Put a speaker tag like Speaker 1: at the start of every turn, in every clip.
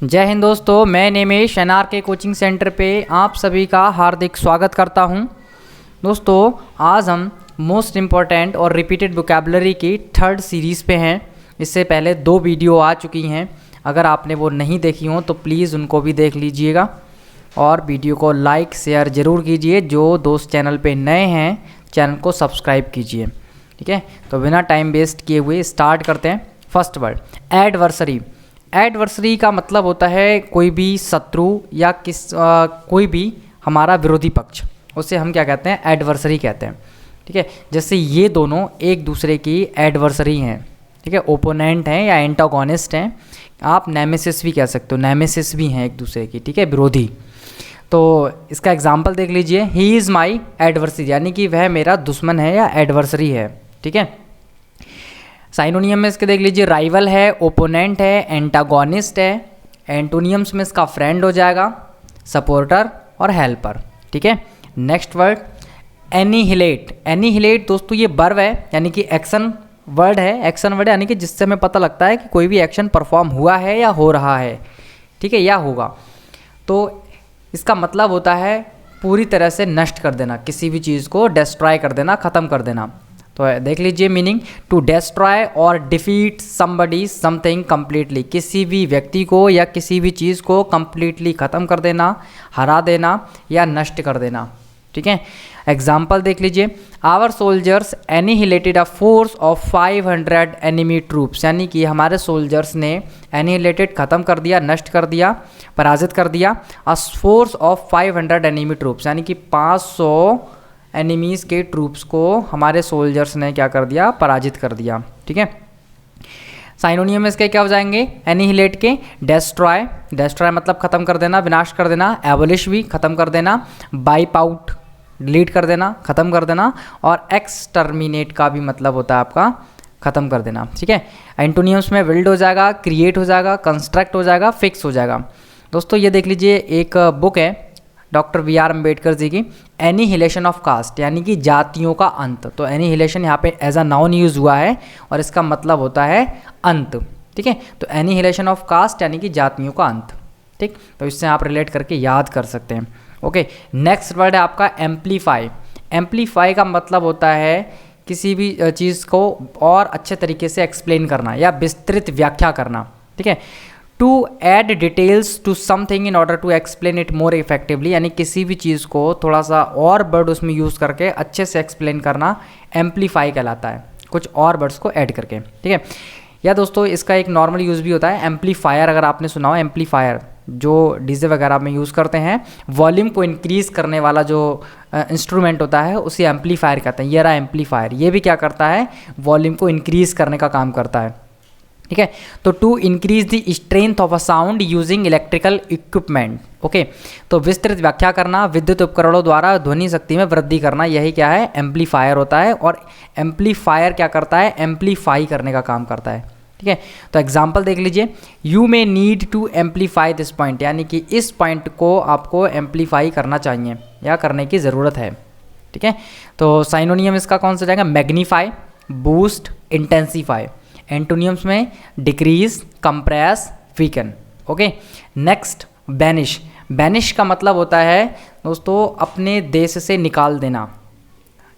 Speaker 1: जय हिंद दोस्तों, मैं निमेश NRK कोचिंग सेंटर पे आप सभी का हार्दिक स्वागत करता हूं। दोस्तों, आज हम मोस्ट इम्पॉर्टेंट और रिपीटेड वोकैबुलरी की थर्ड सीरीज़ पे हैं। इससे पहले 2 वीडियो आ चुकी हैं। अगर आपने वो नहीं देखी हो तो प्लीज़ उनको भी देख लीजिएगा और वीडियो को लाइक शेयर ज़रूर कीजिए। जो दोस्त चैनल पे नए हैं चैनल को सब्सक्राइब कीजिए। ठीक है, तो बिना टाइम वेस्ट किए हुए स्टार्ट करते हैं। First word adversary. एडवर्सरी का मतलब होता है कोई भी शत्रु या कोई भी हमारा विरोधी पक्ष, उसे हम क्या कहते हैं, एडवर्सरी कहते हैं। ठीक है, जैसे ये दोनों एक दूसरे की एडवर्सरी हैं। ठीक है, ओपोनेंट हैं या एंटागोनिस्ट हैं। आप नेमेसिस भी कह सकते हो, नेमेसिस भी हैं एक दूसरे की। ठीक है, विरोधी। तो इसका एग्जाम्पल देख लीजिए, ही इज़ माई एडवर्सरी, यानी कि वह मेरा दुश्मन है या एडवर्सरी है। ठीक है, साइनोनियम में इसके देख लीजिए, राइवल है, ओपोनेंट है, एंटागोनिस्ट है। एंटोनियम्स में इसका फ्रेंड हो जाएगा, सपोर्टर और हेल्पर। ठीक है, नेक्स्ट वर्ड एनिहिलेट। एनिहिलेट दोस्तों ये वर्ब है, यानी कि एक्शन वर्ड है। एक्शन वर्ड यानी कि जिससे हमें पता लगता है कि कोई भी एक्शन परफॉर्म हुआ है या हो रहा है। ठीक है, या होगा। तो इसका मतलब होता है पूरी तरह से नष्ट कर देना, किसी भी चीज़ को डिस्ट्रॉय कर देना, ख़त्म कर देना। तो देख लीजिए मीनिंग, टू डिस्ट्रॉय और डिफीट समबडी समथिंग कम्प्लीटली, किसी भी व्यक्ति को या किसी भी चीज़ को कम्प्लीटली ख़त्म कर देना, हरा देना या नष्ट कर देना। ठीक है, एग्जाम्पल देख लीजिए, our soldiers annihilated a force of 500 enemy troops, यानी कि हमारे सोल्जर्स ने एनिहिलेटेड ख़त्म कर दिया, नष्ट कर दिया, पराजित कर दिया, अ फोर्स ऑफ 500 एनिमी ट्रूप्स, यानी कि 500 एनिमीज़ के ट्रूप्स को हमारे सोल्जर्स ने क्या कर दिया, पराजित कर दिया। ठीक है, साइनोनियम इसके क्या हो जाएंगे, एनिहिलेट के डेस्ट्रॉय। डेस्ट्रॉय मतलब ख़त्म कर देना, विनाश कर देना। एबोलिश भी ख़त्म कर देना। वाइप आउट डिलीट कर देना, ख़त्म कर देना। और एक्सटर्मिनेट का भी मतलब होता है आपका ख़त्म कर देना। ठीक है, एंटोनियम्स में बिल्ड हो जाएगा, क्रिएट हो जाएगा, कंस्ट्रक्ट हो जाएगा, फिक्स हो जाएगा। दोस्तों ये देख लीजिए, एक बुक है डॉक्टर BR अम्बेडकर जी की, एनिहिलेशन ऑफ कास्ट, यानी कि जातियों का अंत। तो एनिहिलेशन यहाँ पे एज अ नाउन यूज़ हुआ है और इसका मतलब होता है अंत। ठीक है, तो एनिहिलेशन ऑफ कास्ट यानी कि जातियों का अंत। ठीक, तो इससे आप रिलेट करके याद कर सकते हैं। ओके, नेक्स्ट वर्ड है आपका एम्पलीफाई। एम्पलीफाई का मतलब होता है किसी भी चीज़ को और अच्छे तरीके से एक्सप्लेन करना या विस्तृत व्याख्या करना। ठीक है, to add details to something in order to explain it more effectively, यानी किसी भी चीज़ को थोड़ा सा और वर्ड उसमें यूज़ करके अच्छे से एक्सप्लेन करना एम्पलीफाई कहलाता है, कुछ और वर्ड्स को ऐड करके। ठीक है, या दोस्तों इसका एक नॉर्मल यूज़ भी होता है एम्पलीफायर। अगर आपने सुना हो एम्पलीफायर, जो डीजे वगैरह में यूज़ करते हैं, वॉल्यूम को इंक्रीज़ करने वाला जो इंस्ट्रूमेंट होता है उसे एम्पलीफायर कहते हैं। ये रहा एम्पलीफायर, ये भी क्या करता है, वॉल्यूम को इंक्रीज़ करने का काम करता है। ठीक है, तो to increase the strength of a sound using electrical equipment. Okay, तो विस्तृत व्याख्या करना, विद्युत उपकरणों द्वारा ध्वनि शक्ति में वृद्धि करना, यही क्या है, एम्पलीफायर होता है। और एम्पलीफायर क्या करता है, एम्पलीफाई करने का काम करता है। ठीक है, तो एग्जाम्पल देख लीजिए, you may need to amplify this point, यानी कि इस पॉइंट को आपको एम्पलीफाई करना चाहिए या करने की ज़रूरत है। ठीक है, तो साइनोनियम इसका कौन सा जाएगा, मैग्नीफाई, बूस्ट, इंटेंसीफाई। एंटोनियम्स में decrease, compress, weaken. Okay, next banish. Banish का मतलब होता है दोस्तों अपने देश से निकाल देना,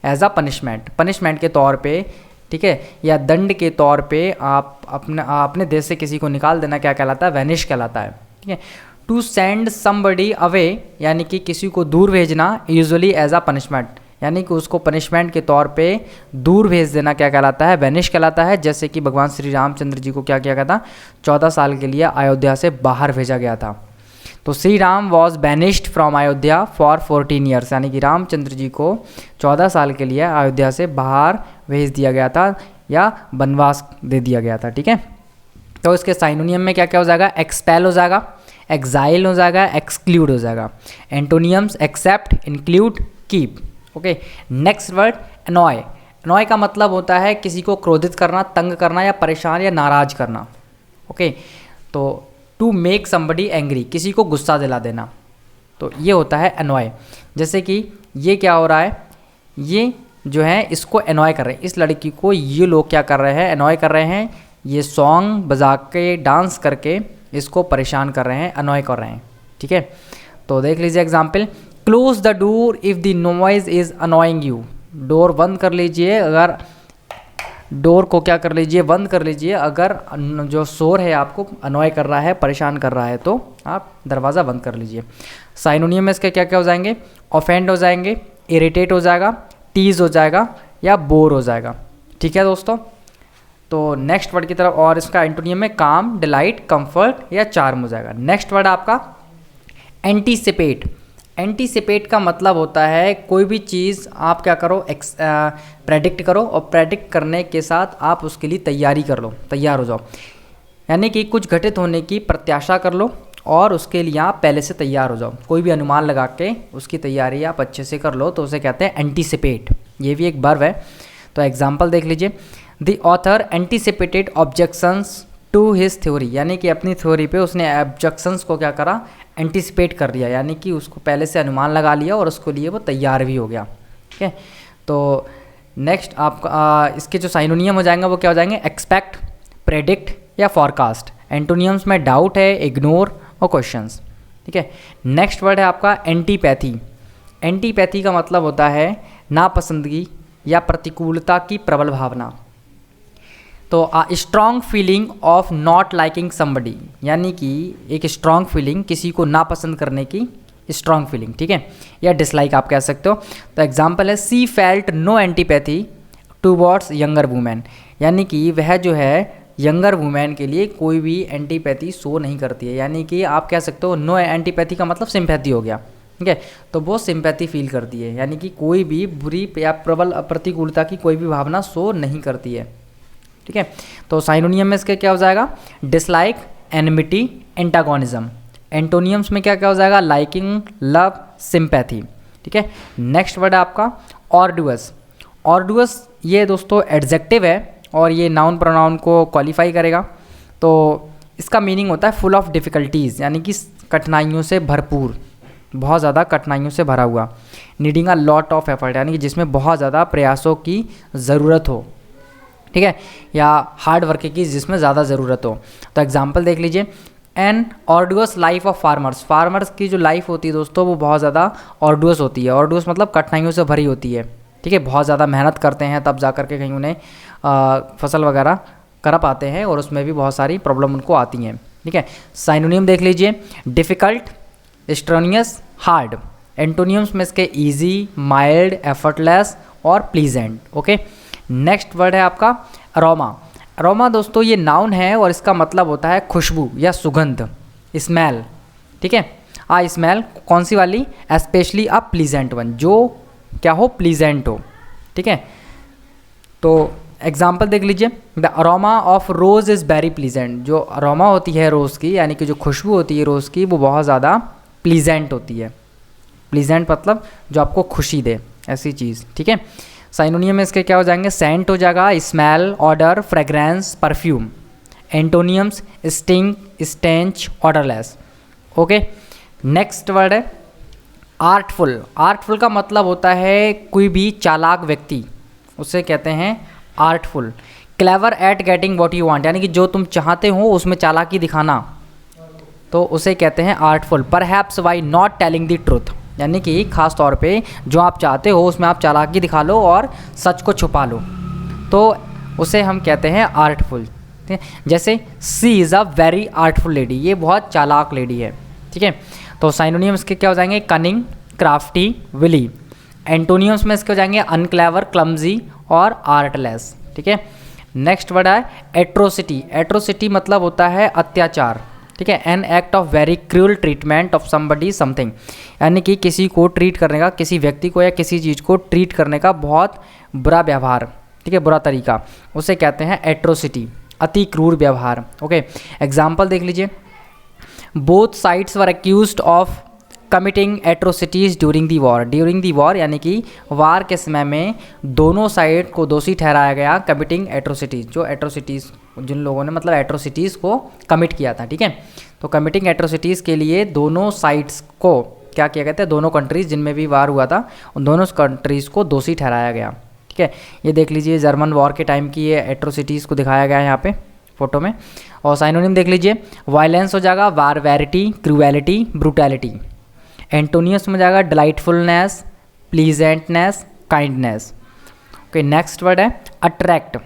Speaker 1: एज अ पनिशमेंट, पनिशमेंट के तौर पे। ठीक है, या दंड के तौर पे आप अपने देश से किसी को निकाल देना क्या कहलाता है, वैनिश कहलाता है। ठीक है, टू सेंड समबडी अवे, यानी कि किसी को दूर भेजना, यूजुअली एज अ पनिशमेंट, यानी कि उसको पनिशमेंट के तौर पे दूर भेज देना क्या कहलाता है, बैनिश कहलाता है। जैसे कि भगवान श्री रामचंद्र जी को क्या किया गया था, 14 साल के लिए अयोध्या से बाहर भेजा गया था। तो Shri Ram was banished from Ayodhya for 14 years, यानी कि रामचंद्र जी को 14 साल के लिए अयोध्या से बाहर भेज दिया गया था या वनवास दे दिया गया था। ठीक है, तो इसके साइनोनियम में क्या क्या हो जाएगा, एक्सपेल हो जाएगा, एग्जाइल हो जाएगा, एक्सक्लूड हो जाएगा। Antonyms except, include, keep. Okay, next word annoy. Annoy का मतलब होता है किसी को क्रोधित करना, तंग करना या परेशान या नाराज करना। ओके, तो टू मेक समबडी एंग्री, किसी को गुस्सा दिला देना, तो ये होता है एनॉय। जैसे कि ये क्या हो रहा है, ये जो है इसको एनॉय कर रहे हैं, इस लड़की को ये लोग क्या कर रहे हैं, एनॉय कर रहे हैं। ये सॉन्ग बजा के, डांस करके इसको परेशान कर रहे हैं, अनॉय कर रहे हैं। ठीक है, तो देख लीजिए example, close the door if the noise is annoying you. Door बंद कर लीजिए, अगर डोर को क्या कर लीजिए, बंद कर लीजिए अगर जो शोर है आपको अनॉय कर रहा है, परेशान कर रहा है, तो आप दरवाज़ा बंद कर लीजिए। साइनोनियम में इसके क्या क्या हो जाएंगे, ऑफेंड हो जाएंगे, इरिटेट हो जाएगा, टीज हो जाएगा या बोर हो जाएगा। ठीक है दोस्तों, तो नेक्स्ट वर्ड की तरफ, और इसका एंटोनियम में काम, डिलाइट, कंफर्ट या चार्म हो जाएगा। नेक्स्ट वर्ड आपका एंटीसिपेट। एंटीसिपेट का मतलब होता है कोई भी चीज़ आप क्या करो, प्रेडिक्ट करो, और प्रेडिक्ट करने के साथ आप उसके लिए तैयारी कर लो, तैयार हो जाओ। यानी कि कुछ घटित होने की प्रत्याशा कर लो और उसके लिए आप पहले से तैयार हो जाओ। कोई भी अनुमान लगा के उसकी तैयारी आप अच्छे से कर लो, तो उसे कहते हैं एंटीसिपेट। ये भी एक वर्ब है। तो एग्जाम्पल देख लीजिए, the author anticipated objections to his theory, यानी कि अपनी थ्योरी पे उसने ऑब्जेक्शंस को क्या करा, एंटीसिपेट कर लिया, यानी कि उसको पहले से अनुमान लगा लिया और उसके लिए वो तैयार भी हो गया। ठीक है, तो नेक्स्ट आपका इसके जो साइनोनियम हो जाएंगे वो क्या हो जाएंगे, एक्सपेक्ट, प्रेडिक्ट या फॉरकास्ट। एंटोनियम्स में डाउट है, इग्नोर और क्वेश्चंस। ठीक है, नेक्स्ट वर्ड है आपका एंटीपैथी। एंटीपैथी का मतलब होता है नापसंदगी या प्रतिकूलता की प्रबल भावना। तो strong feeling of not liking somebody, यानी कि एक स्ट्रॉन्ग फीलिंग, किसी को नापसंद करने की स्ट्रॉन्ग फीलिंग। ठीक है, या डिसलाइक आप कह सकते हो। तो एग्जांपल है, she felt no antipathy towards younger women, यानी कि वह जो है यंगर वुमेन के लिए कोई भी एंटीपैथी शो नहीं करती है। यानी कि आप कह सकते हो नो एंटीपैथी का मतलब सिंपैथी हो गया। ठीक है, तो वो सिंपैथी फील करती है, यानी कि कोई भी बुरी या प्रबल प्रतिकूलता की कोई भी भावना शो नहीं करती है। ठीक है, तो साइनोनियम में इसके क्या हो जाएगा, डिसलाइक, एनिमिटी, एंटागोनिज्म। एंटोनियम्स में क्या क्या हो जाएगा, लाइकिंग, लव, सिंपैथी। ठीक है, नेक्स्ट वर्ड है आपका ऑर्डुअस। ऑर्डुअस ये दोस्तों एडजेक्टिव है और ये नाउन प्रोनाउन को क्वालिफाई करेगा। तो इसका मीनिंग होता है फुल ऑफ डिफ़िकल्टीज़, यानी कि कठिनाइयों से भरपूर, बहुत ज़्यादा कठिनाइयों से भरा हुआ। Needing a lot of effort, यानी कि जिसमें बहुत ज़्यादा प्रयासों की ज़रूरत हो। ठीक है, या हार्ड वर्क की जिसमें ज़्यादा ज़रूरत हो। तो एग्जांपल देख लीजिए, an arduous life of farmers. Farmers की जो लाइफ होती है दोस्तों वो बहुत ज़्यादा ऑर्डुअस होती है। ऑर्डुअस मतलब कठिनाइयों से भरी होती है। ठीक है, बहुत ज़्यादा मेहनत करते हैं तब जा कर के कहीं उन्हें फसल वगैरह कर पाते हैं, और उसमें भी बहुत सारी प्रॉब्लम उनको आती हैं। ठीक है, साइनोनियम देख लीजिए, डिफ़िकल्ट, स्ट्रेनियस, हार्ड। एंटोनियम्स में इसके ईजी, माइल्ड, एफर्टलेस और प्लीजेंट। ओके, नेक्स्ट वर्ड है आपका अरोमा। अरोमा दोस्तों ये नाउन है और इसका मतलब होता है खुशबू या सुगंध, स्मेल। ठीक है, स्मेल कौन सी वाली, स्पेशली अ प्लीजेंट वन, जो क्या हो, प्लीजेंट हो। ठीक है, तो एग्जाम्पल देख लीजिए, the aroma of rose is very pleasant. जो अरोमा होती है रोज़ की, यानी कि जो खुशबू होती है रोज़ की, वो बहुत ज़्यादा प्लीजेंट होती है। प्लीजेंट मतलब जो आपको खुशी दे, ऐसी चीज़। ठीक है, साइनोनियम में इसके क्या हो जाएंगे, सेंट हो जाएगा, smell, order, fragrance, perfume. एंटोनियम्स sting, stench, odourless. Okay, next word है आर्टफुल। आर्टफुल का मतलब होता है कोई भी चालाक व्यक्ति, उसे कहते हैं artful. Clever eight getting what you want, यानी कि जो तुम चाहते हो उसमें चालाकी दिखाना, तो उसे कहते हैं artful. Perhaps why not telling the truth, यानी कि खास तौर पे जो आप चाहते हो उसमें आप चालाकी दिखा लो और सच को छुपा लो, तो उसे हम कहते हैं आर्टफुल। ठीक है, जैसे she is a very artful lady, ये बहुत चालाक लेडी है। ठीक है, तो साइनोनियम इसके क्या हो जाएंगे, कनिंग, क्राफ्टी, विली। एंटोनियम्स में इसके हो जाएंगे अनक्लेवर, क्लमजी और आर्टलेस। ठीक है, नेक्स्ट वर्ड है एट्रोसिटी। एट्रोसिटी मतलब होता है अत्याचार। ठीक है, an act of very cruel treatment of somebody something, यानी कि किसी को ट्रीट करने का, किसी व्यक्ति को या किसी चीज़ को ट्रीट करने का बहुत बुरा व्यवहार। ठीक है, बुरा तरीका, उसे कहते हैं एट्रोसिटी, अति क्रूर व्यवहार। ओके, एग्जाम्पल देख लीजिए, both sides were accused of committing atrocities during the war. During the war यानी कि वार के समय में दोनों साइड को दोषी ठहराया गया कमिटिंग एट्रोसिटीज़, जो एट्रोसिटीज़ जिन लोगों ने मतलब एट्रोसिटीज़ को कमिट किया था। ठीक है, तो कमिटिंग एट्रोसिटीज़ के लिए दोनों साइड्स को क्या किया गया था, दोनों कंट्रीज़ जिनमें भी वार हुआ था उन दोनों कंट्रीज़ को दोषी ठहराया गया। ठीक है, ये देख लीजिए जर्मन वॉर के टाइम की ये एट्रोसिटीज़ को दिखाया गया है यहाँ पे। फोटो में। और साइनोनिम देख लीजिए, वायलेंस हो जाएगा बारबैरिटी, क्रूएलिटी, ब्रूटैलिटी। एंटोनियम्स में जाएगा delightfulness, pleasantness, kindness. Okay, next word है अट्रैक्ट।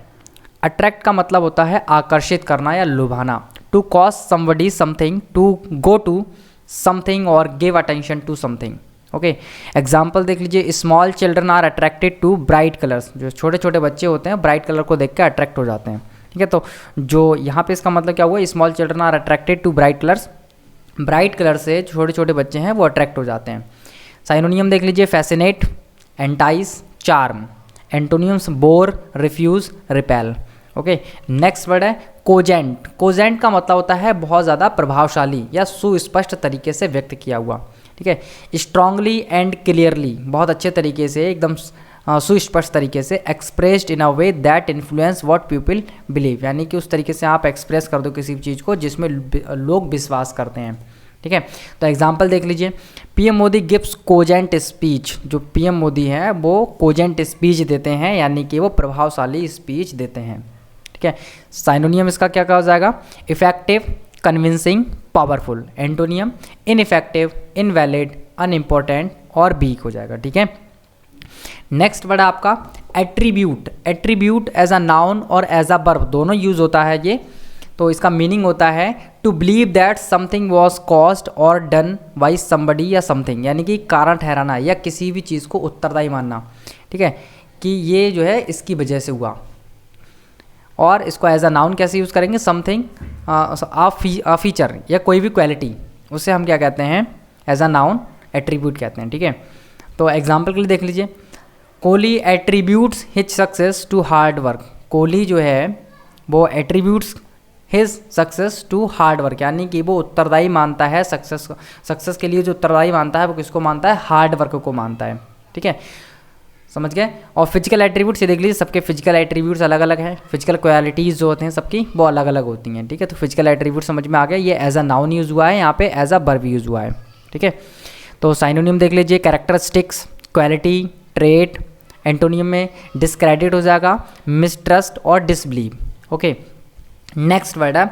Speaker 1: अट्रैक्ट का मतलब होता है आकर्षित करना या लुभाना। To cause somebody something, to go to something और give attention to something. Okay, example देख लीजिए, small children are attracted to bright colours. जो छोटे छोटे बच्चे होते हैं ब्राइट कलर को देख के अट्रैक्ट हो जाते हैं। ठीक है, तो जो यहाँ पे इसका मतलब क्या हुआ, small children are attracted to bright colours. Bright colour से छोटे छोटे बच्चे हैं वो अट्रैक्ट हो जाते हैं। साइनोनियम देख लीजिए, fascinate, entice, charm. एंटोनियम्स bore, refuse, repel. Okay, next word है कोजेंट। कोजेंट का मतलब होता है बहुत ज़्यादा प्रभावशाली या सुस्पष्ट तरीके से व्यक्त किया हुआ। ठीक है, स्ट्रांगली एंड क्लियरली, बहुत अच्छे तरीके से, एकदम सुस्पष्ट तरीके से। Expressed in a way that influence what people believe, यानी कि उस तरीके से आप एक्सप्रेस कर दो किसी भी चीज़ को जिसमें लोग विश्वास करते हैं। ठीक है, तो एग्जाम्पल देख लीजिए, PM Modi gives cogent speech. जो पीएम मोदी हैं वो कोजेंट स्पीच देते हैं, यानी कि वो प्रभावशाली स्पीच देते हैं। ठीक है, साइनोनियम इसका क्या कहा जाएगा, effective, convincing, powerful. Antonym ineffective, invalid, unimportant और वीक हो जाएगा। ठीक है, नेक्स्ट वर्ड है आपका attribute. Attribute as a noun और एज अ वर्ब दोनों यूज होता है ये। तो इसका मीनिंग होता है to believe that something was caused और डन बाई समबडी या समथिंग, यानी कि कारण ठहराना या किसी भी चीज़ को उत्तरदायी मानना। ठीक है, कि ये जो है इसकी वजह से हुआ। और इसको एज अ नाउन कैसे यूज़ करेंगे, समथिंग आ फीचर या कोई भी क्वालिटी, उसे हम क्या कहते हैं, एज अ नाउन एट्रीब्यूट कहते हैं। ठीक है, तो एग्जाम्पल के लिए देख लीजिए, Kohli attributes his success to hard work. Kohli जो है वो attributes his success to hard work, यानी कि वो उत्तरदायी मानता है सक्सेस के लिए जो उत्तरदायी मानता है वो किसको मानता है, हार्ड वर्क को मानता है। ठीक है, समझ गए। और फिजिकल एट्रीब्यूट्स ये देख लीजिए, सबके फिजिकल एट्रीब्यूट्स अलग अलग हैं। फिजिकल क्वालिटीज़ जो होते हैं सबकी वो अलग अलग होती हैं। ठीक है, तो फिजिकल एट्रीब्यूट समझ में आ गया, ये एज अ नाउन यूज़ हुआ है, यहाँ पे एज अ वर्ब यूज़ हुआ है। ठीक है, तो साइनोनियम देख लीजिए, कैरेक्टरिस्टिक्स, क्वालिटी, ट्रेट। एंटोनियम में डिस्क्रेडिट हो जाएगा, मिसट्रस्ट और डिसबिलीव। ओके, नेक्स्ट वर्ड है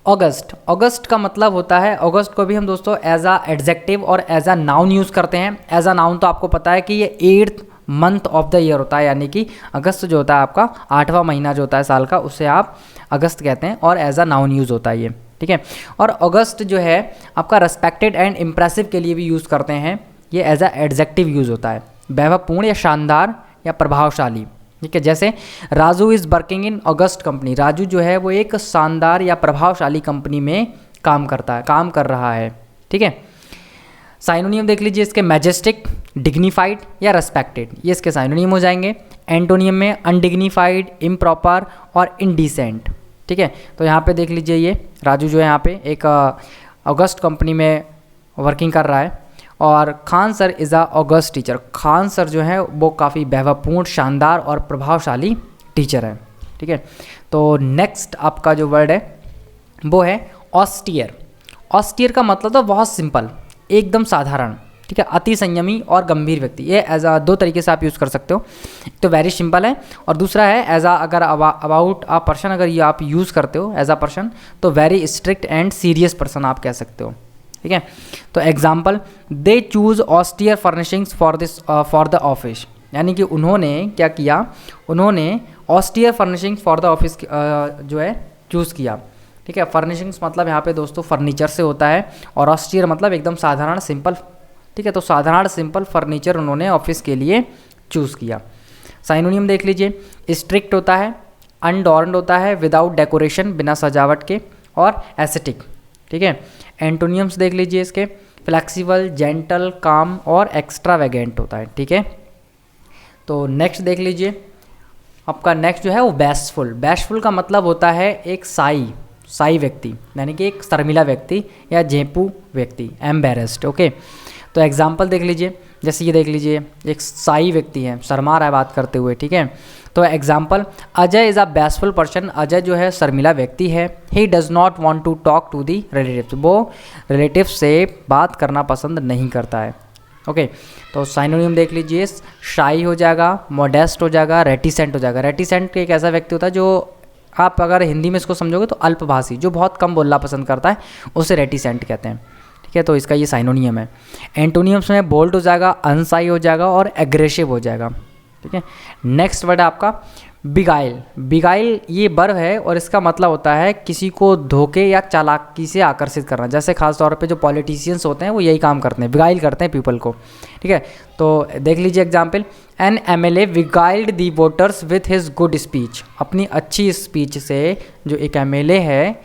Speaker 1: ऑगस्ट। ऑगस्ट का मतलब होता है, ऑगस्ट को भी हम दोस्तों एज अ एडजेक्टिव और एज अ नाउन यूज़ करते हैं। एज अ नाउन तो आपको पता है कि ये 8th month of the year होता है, यानी कि अगस्त जो होता है आपका 8वां महीना जो होता है साल का, उसे आप अगस्त कहते हैं और एज अ नाउन यूज़ होता है ये। ठीक है, और अगस्त जो है आपका रेस्पेक्टेड एंड इम्प्रेसिव के लिए भी यूज़ करते हैं, ये एज अ एडजेक्टिव यूज़ होता है, वैभवपूर्ण या शानदार या प्रभावशाली। ठीक है, जैसे Raju is working in August company. Raju जो है वो एक शानदार या प्रभावशाली कंपनी में काम कर रहा है। ठीक है, साइनोनियम देख लीजिए इसके, मैजेस्टिक, डिग्निफाइड या रेस्पेक्टेड, ये इसके साइनोनियम हो जाएंगे। एंटोनियम में अनडिग्निफाइड, इम्प्रॉपर और इनडिसेंट। ठीक है, तो यहाँ पे देख लीजिए, ये राजू जो है यहाँ पे एक अगस्त कंपनी में वर्किंग कर रहा है। और Khan sir is a August teacher. Khan sir जो है वो काफ़ी वैभवपूर्ण, शानदार और प्रभावशाली टीचर है। ठीक है, तो नेक्स्ट आपका जो वर्ड है वो है ऑस्टियर। ऑस्टियर का मतलब तो बहुत सिंपल, एकदम साधारण। ठीक है, अति संयमी और गंभीर व्यक्ति, ये एज अ 2 तरीके से आप यूज़ कर सकते हो। एक तो वेरी सिंपल है और दूसरा है एज अ, अगर अबाउट अ पर्सन अगर ये आप यूज़ करते हो एज अ पर्सन, तो very strict and serious person आप कह सकते हो। ठीक है, तो example, they choose austere furnishings for the office, यानी कि उन्होंने क्या किया, उन्होंने austere furnishings for the office जो है चूज़ किया। ठीक है, फर्निशिंग्स मतलब यहाँ पे दोस्तों फर्नीचर से होता है, और ऑस्टियर मतलब एकदम साधारण सिंपल। ठीक है, तो साधारण सिंपल फर्नीचर उन्होंने ऑफिस के लिए चूज़ किया। साइनोनियम देख लीजिए, स्ट्रिक्ट होता है, अनडॉर्न्ड होता है, विदाउट डेकोरेशन, बिना सजावट के, और एस्थेटिक। ठीक है, एंटोनियम्स देख लीजिए इसके, फ्लेक्सिबल, जेंटल, काम और एक्स्ट्रावेगेंट होता है। ठीक है, तो नेक्स्ट देख लीजिए, आपका नेक्स्ट जो है वो बैशफुल। बैशफुल का मतलब होता है एक साई व्यक्ति, यानी कि एक शर्मिला व्यक्ति या झेंपू व्यक्ति, एम्बेरेस्ड। ओके, तो एग्जाम्पल देख लीजिए, जैसे ये देख लीजिए, एक साई व्यक्ति है, शर्मा रहा है बात करते हुए। ठीक है, तो example, Ajay is a bashful person. Ajay जो है शर्मिला व्यक्ति है। He does not want to talk to the relatives, वो रिलेटिव्स से बात करना पसंद नहीं करता है। ओके, तो साइनोनियम देख लीजिए, शाई हो जाएगा, मॉडेस्ट हो जाएगा, रेटिसेंट हो जाएगा। रेटिसेंट एक ऐसा व्यक्ति होता है जो आप अगर हिंदी में इसको समझोगे तो अल्पभाषी, जो बहुत कम बोलना पसंद करता है, उसे रेटिसेंट कहते हैं। ठीक है, तो इसका ये साइनोनियम है। एंटोनियम्स में बोल्ड हो जाएगा, अनसाई हो जाएगा और एग्रेसिव हो जाएगा। ठीक है, नेक्स्ट वर्ड है आपका बिगाइल। बिगाइल ये वर्ब है और इसका मतलब होता है किसी को धोखे या चालाकी से आकर्षित करना। जैसे खास तौर पे जो पॉलिटिशियंस होते हैं वो यही काम करते हैं, बिगाइल करते हैं पीपल को। ठीक है, तो देख लीजिए example, an MLA beguiled the voters with his good speech. अपनी अच्छी स्पीच से जो एक एमएलए है,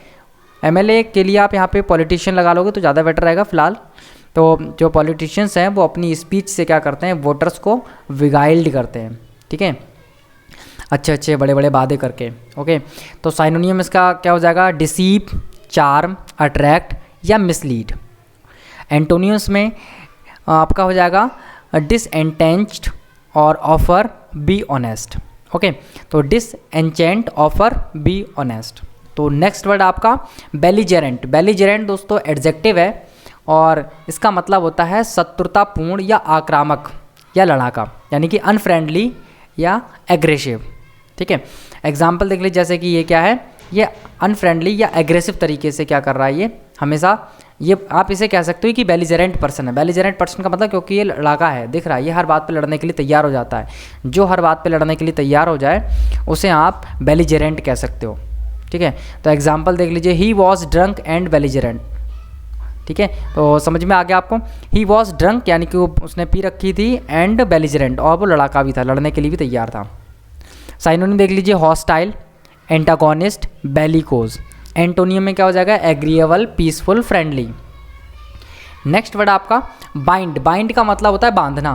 Speaker 1: एमएलए के लिए आप यहाँ पे पॉलिटिशियन लगा लोगे तो ज़्यादा बेटर रहेगा फिलहाल। तो जो पॉलिटिशियंस हैं वो अपनी स्पीच से क्या करते हैं, वोटर्स को बिगाइल्ड करते हैं। ठीक है, अच्छे अच्छे बड़े बड़े वादे करके। ओके, तो साइनोनियम इसका क्या हो जाएगा, डिसीव, चार्म, अट्रैक्ट या मिसलीड। एंटोनियम्स में आपका हो जाएगा डिसएंटेंच्ड और ऑफर, बी ऑनेस्ट। ओके, तो डिसएंचेंट, ऑफर, बी ऑनेस्ट। तो नेक्स्ट वर्ड आपका बेलिजेरेंट। बेलिजेरेंट दोस्तों एडजेक्टिव है और इसका मतलब होता है शत्रुतापूर्ण या आक्रामक या लड़ाका, यानी कि अनफ्रेंडली या एग्रेसिव। ठीक है, एग्जाम्पल देख लीजिए, जैसे कि ये क्या है, ये अनफ्रेंडली या एग्रेसिव तरीके से क्या कर रहा है, ये हमेशा, ये आप इसे कह सकते हो कि बेलिजेरेंट पर्सन है। बेलिजेरेंट पर्सन का मतलब क्योंकि ये लड़ाका है, दिख रहा है, ये हर बात पे लड़ने के लिए तैयार हो जाता है। जो हर बात पे लड़ने के लिए तैयार हो जाए उसे आप बेलिजेरेंट कह सकते हो। ठीक है, तो एग्जाम्पल देख लीजिए, ही वॉज ड्रंक एंड बेलिजेरेंट। ठीक है, तो समझ में आ गया आपको, ही वॉज ड्रंक यानी कि वो उसने पी रखी थी, एंड बेलिजेरेंट और वो लड़ाका भी था, लड़ने के लिए भी तैयार था। साइनोनिम देख लीजिए, हॉस्टाइल, एंटागोनिस्ट, बेलिकोज। एंटोनियम में क्या हो जाएगा, agreeable, peaceful, friendly. Next word आपका बाइंड। बाइंड का मतलब होता है बांधना।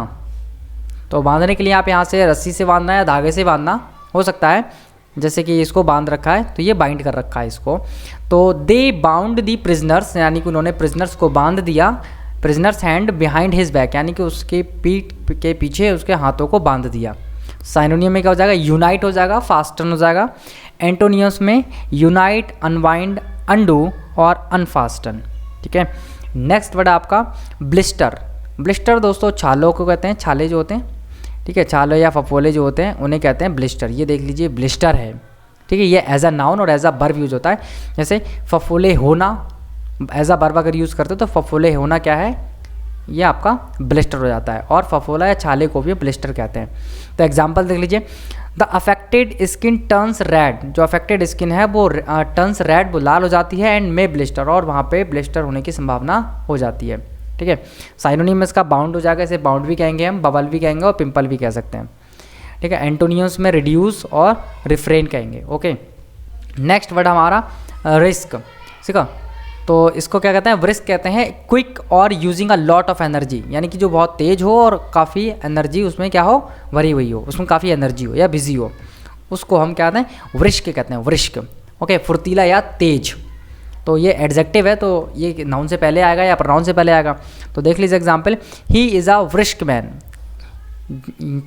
Speaker 1: तो बांधने के लिए आप यहाँ से रस्सी से बांधना या धागे से बांधना हो सकता है, जैसे कि इसको बांध रखा है तो ये बाइंड कर रखा है इसको। तो दे बाउंड दी प्रिजनर्स, यानी कि उन्होंने प्रिजनर्स को बांध दिया। Prisoners hand behind his back, यानी कि उसके पीठ के पीछे उसके हाथों को बांध दिया। साइनोनियम में क्या हो जाएगा, यूनाइट हो जाएगा, फास्टन हो जाएगा। एंटोनियम्स में यूनाइट, अनवाइंड, अंडू और अनफास्टन। ठीक है, नेक्स्ट वर्ड आपका ब्लिस्टर। ब्लिस्टर दोस्तों छालों को कहते हैं, छाले जो होते हैं, ठीक है, छाले या फफोले जो होते हैं उन्हें कहते हैं ब्लिस्टर। ये देख लीजिए ब्लिस्टर है। ठीक है, ये एज अ नाउन और एज अ वर्ब यूज होता है। जैसे फफोले होना एज अ वर्ब अगर यूज़ करते हो तो फफोले होना क्या है, ये आपका ब्लिस्टर हो जाता है। और फफोला या छाले को भी ब्लिस्टर कहते हैं। तो एग्जाम्पल देख लीजिए, the affected skin turns red. जो अफेक्टेड स्किन है वो टर्न्स रेड, वो लाल हो जाती है, एंड मे ब्लिस्टर, और वहाँ पे ब्लिस्टर होने की संभावना हो जाती है। ठीक है, साइनोनिम इसका बाउंड हो जाएगा, इसे बाउंड भी कहेंगे हम, बबल भी कहेंगे और पिंपल भी कह सकते हैं। ठीक है, एंटोनियम्स में रिड्यूस और रिफ्रेन कहेंगे। ओके, नेक्स्ट वर्ड हमारा रिस्क। ठीक है, तो इसको क्या कहते हैं, रिस्क कहते हैं क्विक और using a lot of energy, यानी कि जो बहुत तेज हो और काफ़ी एनर्जी उसमें क्या हो, भरी हुई हो, उसमें काफ़ी एनर्जी हो या बिजी हो, उसको हम क्या कहते हैं, वृष्क कहते हैं, वृष्क। ओके, फुर्तीला या तेज। तो ये एडजेक्टिव है, तो ये नाउन से पहले आएगा या प्रोनाउन से पहले आएगा। तो देख लीजिए example, he is a brisk man.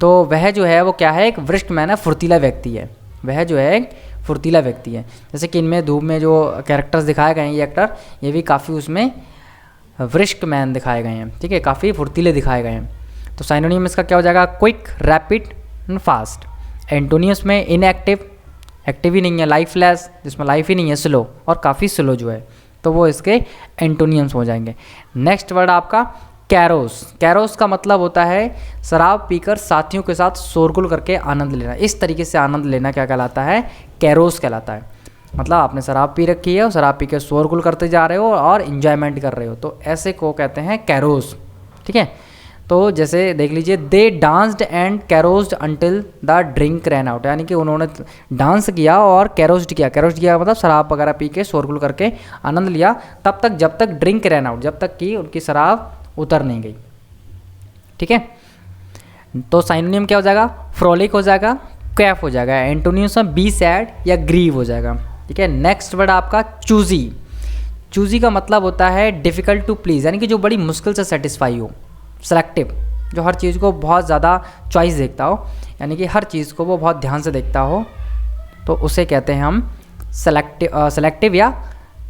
Speaker 1: तो वह जो है वो क्या है, एक वृष्क मैन है, फुर्तीला व्यक्ति है। वह जो है एक फुर्तीला व्यक्ति है। जैसे कि इनमें धूप में जो कैरेक्टर्स दिखाए गए हैं, ये एक्टर, ये भी काफ़ी उसमें वृष्क मैन दिखाए गए हैं। ठीक है, काफ़ी फुर्तीले दिखाए गए हैं। तो साइनोनिम इसका क्या हो जाएगा, क्विक, रैपिड एंड फास्ट। एंटोनियम्स में इनएक्टिव, एक्टिव ही नहीं है, लाइफलेस, जिसमें लाइफ ही नहीं है, स्लो और काफ़ी स्लो जो है, तो वो इसके एंटोनियम्स हो जाएंगे। नेक्स्ट वर्ड आपका कैरोस। कैरोस का मतलब होता है शराब पीकर साथियों के साथ शोरगुल करके आनंद लेना। इस तरीके से आनंद लेना क्या कहलाता है, कैरोस कहलाता है। मतलब आपने शराब पी रखी है और शराब पी के शोरगुल करते जा रहे हो और इन्जॉयमेंट कर रहे हो, तो ऐसे को कहते हैं कैरोस। ठीक है, तो जैसे देख लीजिए, they danced and caroused until the drink ran out, यानी कि उन्होंने डांस किया और कैरोस्ड किया। कैरोस्ड किया मतलब शराब वगैरह पी के शोरगुल करके आनंद लिया, तब तक जब तक ड्रिंक रैन आउट, जब तक कि उनकी शराब उतर नहीं गई। ठीक है, तो साइनोनिम क्या हो जाएगा, फ्रोलिक हो जाएगा, कैफ हो जाएगा। एंटोनियम्स में बी सैड या ग्रीव हो जाएगा। ठीक है, नेक्स्ट वर्ड आपका चूजी। चूजी का मतलब होता है डिफ़िकल्ट टू प्लीज़, यानी कि जो बड़ी मुश्किल से सेटिस्फाई हो। सेलेक्टिव, जो हर चीज़ को बहुत ज़्यादा चॉइस देखता हो, यानी कि हर चीज़ को वो बहुत ध्यान से देखता हो, तो उसे कहते हैं हम सेलेक्टिव या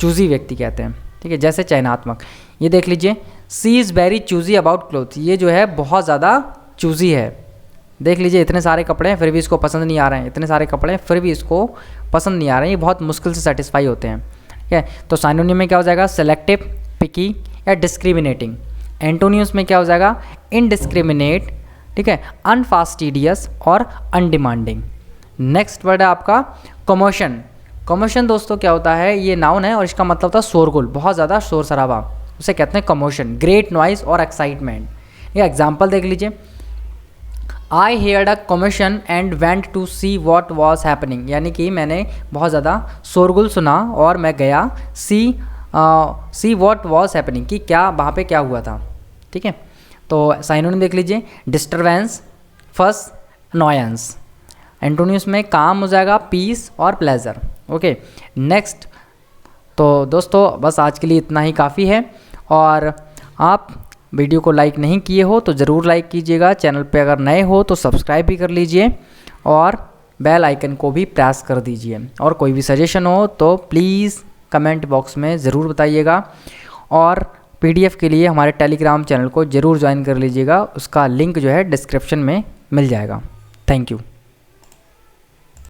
Speaker 1: चूजी व्यक्ति कहते हैं। ठीक है, जैसे चयनात्मक। ये देख लीजिए, she is very choosy about cloth. ये जो है बहुत ज़्यादा चूजी है, देख लीजिए, इतने सारे कपड़े हैं फिर भी इसको पसंद नहीं आ रहे हैं, इतने सारे कपड़े हैं फिर भी इसको पसंद नहीं आ रहे हैं, ये बहुत मुश्किल से सेटिस्फाई होते हैं। ठीक है, तो साइनोनिम में क्या हो जाएगा, सेलेक्टिव, पिकी या डिस्क्रिमिनेटिंग। एंटोनिम्स में क्या हो जाएगा, इनडिस्क्रिमिनेट, ठीक है, अनफास्टिडियस और अनडिमांडिंग। नेक्स्ट वर्ड है आपका कमोशन। कमोशन दोस्तों क्या होता है, ये नाउन है और इसका मतलब होता है शोरगुल, बहुत ज़्यादा शोर शराबा, उसे कहते हैं कमोशन, ग्रेट नॉइज और एक्साइटमेंट। ये एग्जाम्पल देख लीजिए, I heard a commotion and went to see what was happening, यानी कि मैंने बहुत ज़्यादा शोरगुल सुना और मैं गया सी वॉट वॉज हैपनिंग, कि क्या वहाँ पे क्या हुआ था। ठीक है, तो साइनोनिम देख लीजिए, डिस्टर्बेंस, फस, अनॉयंस। एंटोनिम्स में काम हो जाएगा, पीस और प्लेजर। Okay, next. तो दोस्तों बस आज के लिए इतना ही काफ़ी है, और आप वीडियो को लाइक नहीं किए हो तो ज़रूर लाइक कीजिएगा, चैनल पे अगर नए हो तो सब्सक्राइब भी कर लीजिए और बेल आइकन को भी प्रेस कर दीजिए। और कोई भी सजेशन हो तो प्लीज़ कमेंट बॉक्स में ज़रूर बताइएगा, और PDF के लिए हमारे टेलीग्राम चैनल को ज़रूर ज्वाइन कर लीजिएगा, उसका लिंक जो है डिस्क्रिप्शन में मिल जाएगा। Thank you.